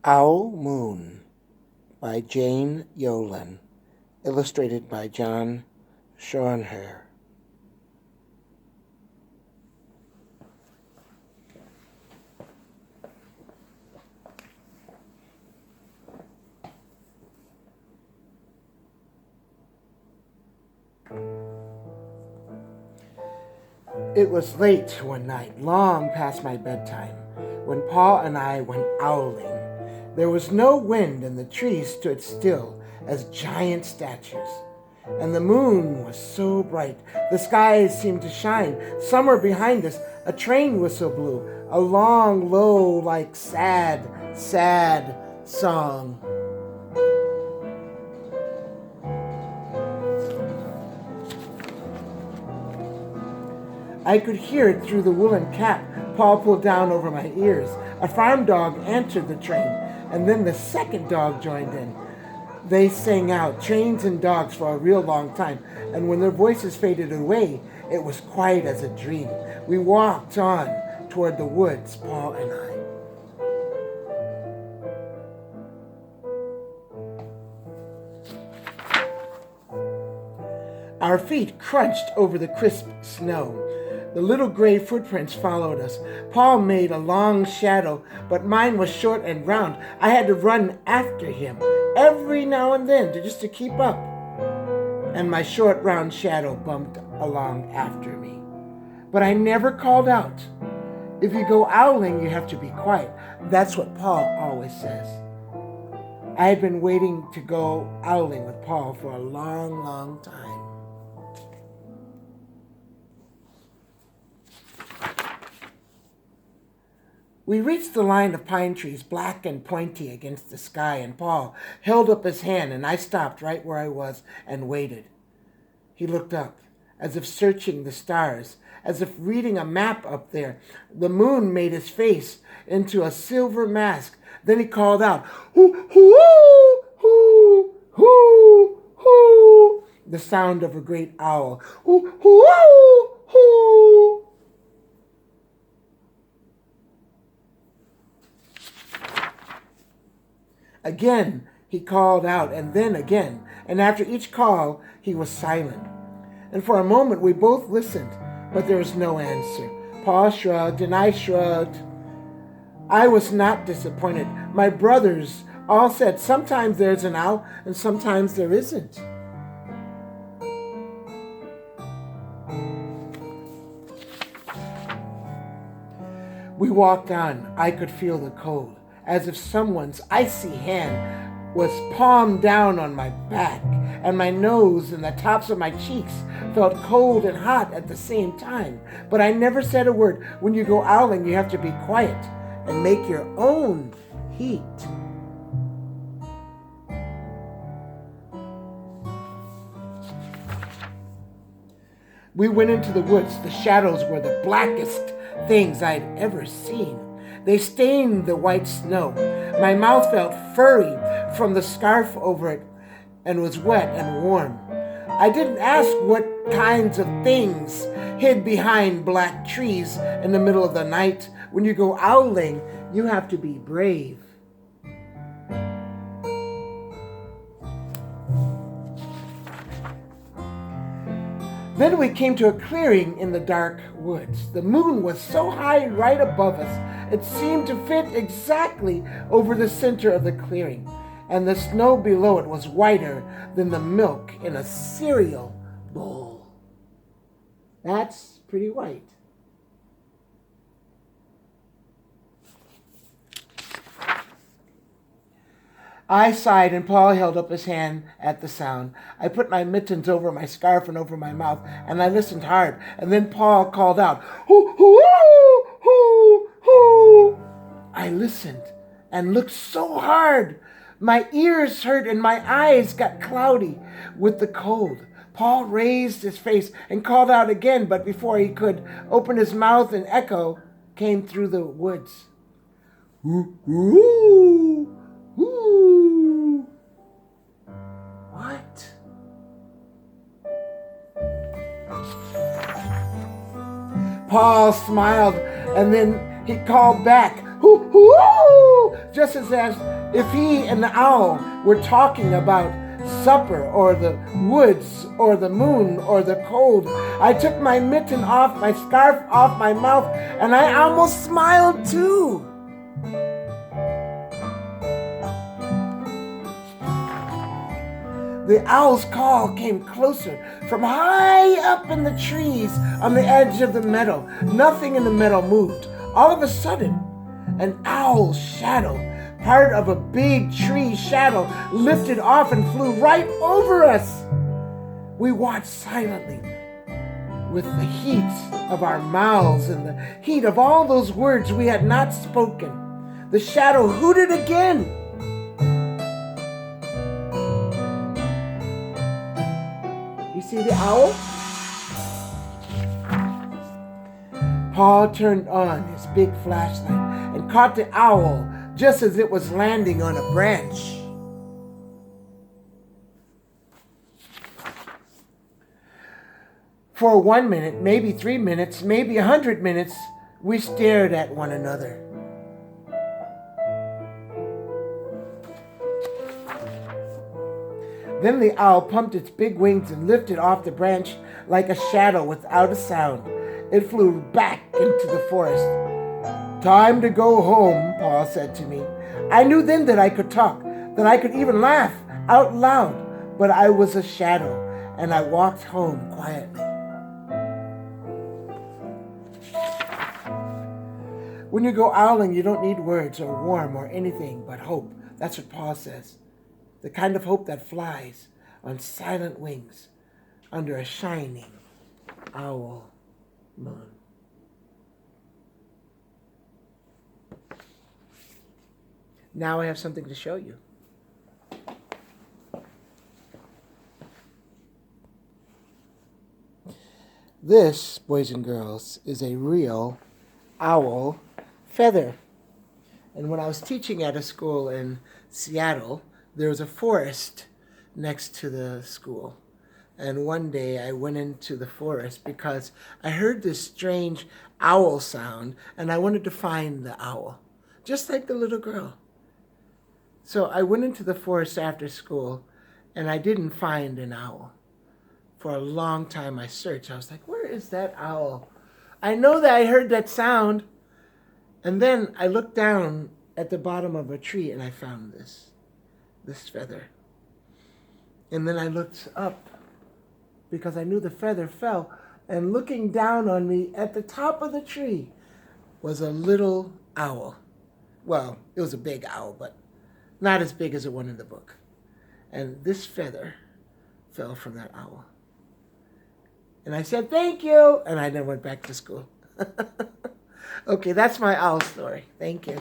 Owl Moon by Jane Yolen, illustrated by John Schoenherr. It was late one night, long past my bedtime, when Paul and I went owling. There was no wind, and the trees stood still as giant statues. And the moon was so bright, the skies seemed to shine. Somewhere behind us, a train whistle blew, a long, low, like sad, sad song. I could hear it through the woolen cap Paul pulled down over my ears. A farm dog answered the train, and then the second dog joined in. They sang out, trains and dogs, for a real long time, and when their voices faded away, it was quiet as a dream. We walked on toward the woods, Paul and I. Our feet crunched over the crisp snow. The little gray footprints followed us. Paul made a long shadow, but mine was short and round. I had to run after him every now and then just to keep up. And my short, round shadow bumped along after me. But I never called out. If you go owling, you have to be quiet. That's what Paul always says. I had been waiting to go owling with Paul for a long, long time. We reached the line of pine trees, black and pointy against the sky, and Paul held up his hand, and I stopped right where I was and waited. He looked up, as if searching the stars, as if reading a map up there. The moon made his face into a silver mask. Then he called out, "Hoo, hoo, hoo, hoo, hoo," the sound of a great owl. "Hoo, hoo, hoo." Again, he called out, and then again, and after each call, he was silent. And for a moment, we both listened, but there was no answer. Paul shrugged, and I shrugged. I was not disappointed. My brothers all said, sometimes there's an owl, and sometimes there isn't. We walked on. I could feel the cold, as if someone's icy hand was palmed down on my back, and my nose and the tops of my cheeks felt cold and hot at the same time. But I never said a word. When you go owling, you have to be quiet and make your own heat. We went into the woods. The shadows were the blackest things I'd ever seen. They stained the white snow. My mouth felt furry from the scarf over it and was wet and warm. I didn't ask what kinds of things hid behind black trees in the middle of the night. When you go owling, you have to be brave. Then we came to a clearing in the dark woods. The moon was so high right above us, it seemed to fit exactly over the center of the clearing, and the snow below it was whiter than the milk in a cereal bowl. That's pretty white. I sighed, and Paul held up his hand at the sound. I put my mittens over my scarf and over my mouth, and I listened hard. And then Paul called out, "Hoo, hoo, hoo, hoo." I listened and looked so hard. My ears hurt and my eyes got cloudy with the cold. Paul raised his face and called out again, but before he could open his mouth, an echo came through the woods. "Hoo, hoo, hoo." What? Paul smiled, and then he called back, "Hoo, hoo, hoo, just as if he and the owl were talking about supper or the woods or the moon or the cold. I took my mitten off, my scarf off my mouth, and I almost smiled too. The owl's call came closer from high up in the trees on the edge of the meadow. Nothing in the meadow moved. All of a sudden, an owl's shadow, part of a big tree shadow, lifted off and flew right over us. We watched silently with the heat of our mouths and the heat of all those words we had not spoken. The shadow hooted again. You see the owl? Paul turned on his big flashlight and caught the owl just as it was landing on a branch. For 1 minute, maybe 3 minutes, maybe 100 minutes, we stared at one another. Then the owl pumped its big wings and lifted off the branch like a shadow without a sound. It flew back into the forest. "Time to go home," Paul said to me. I knew then that I could talk, that I could even laugh out loud, but I was a shadow, and I walked home quietly. When you go owling, you don't need words or warm or anything but hope. That's what Paul says. The kind of hope that flies on silent wings under a shining owl moon. Now I have something to show you. This, boys and girls, is a real owl feather. And when I was teaching at a school in Seattle, there was a forest next to the school. And one day I went into the forest because I heard this strange owl sound and I wanted to find the owl, just like the little girl. So I went into the forest after school and I didn't find an owl. For a long time I searched. I was like, where is that owl? I know that I heard that sound. And then I looked down at the bottom of a tree and I found this feather. And then I looked up because I knew the feather fell. And looking down on me at the top of the tree was a little owl. Well, it was a big owl, but not as big as the one in the book. And this feather fell from that owl. And I said, thank you. And I then went back to school. Okay, that's my owl story. Thank you.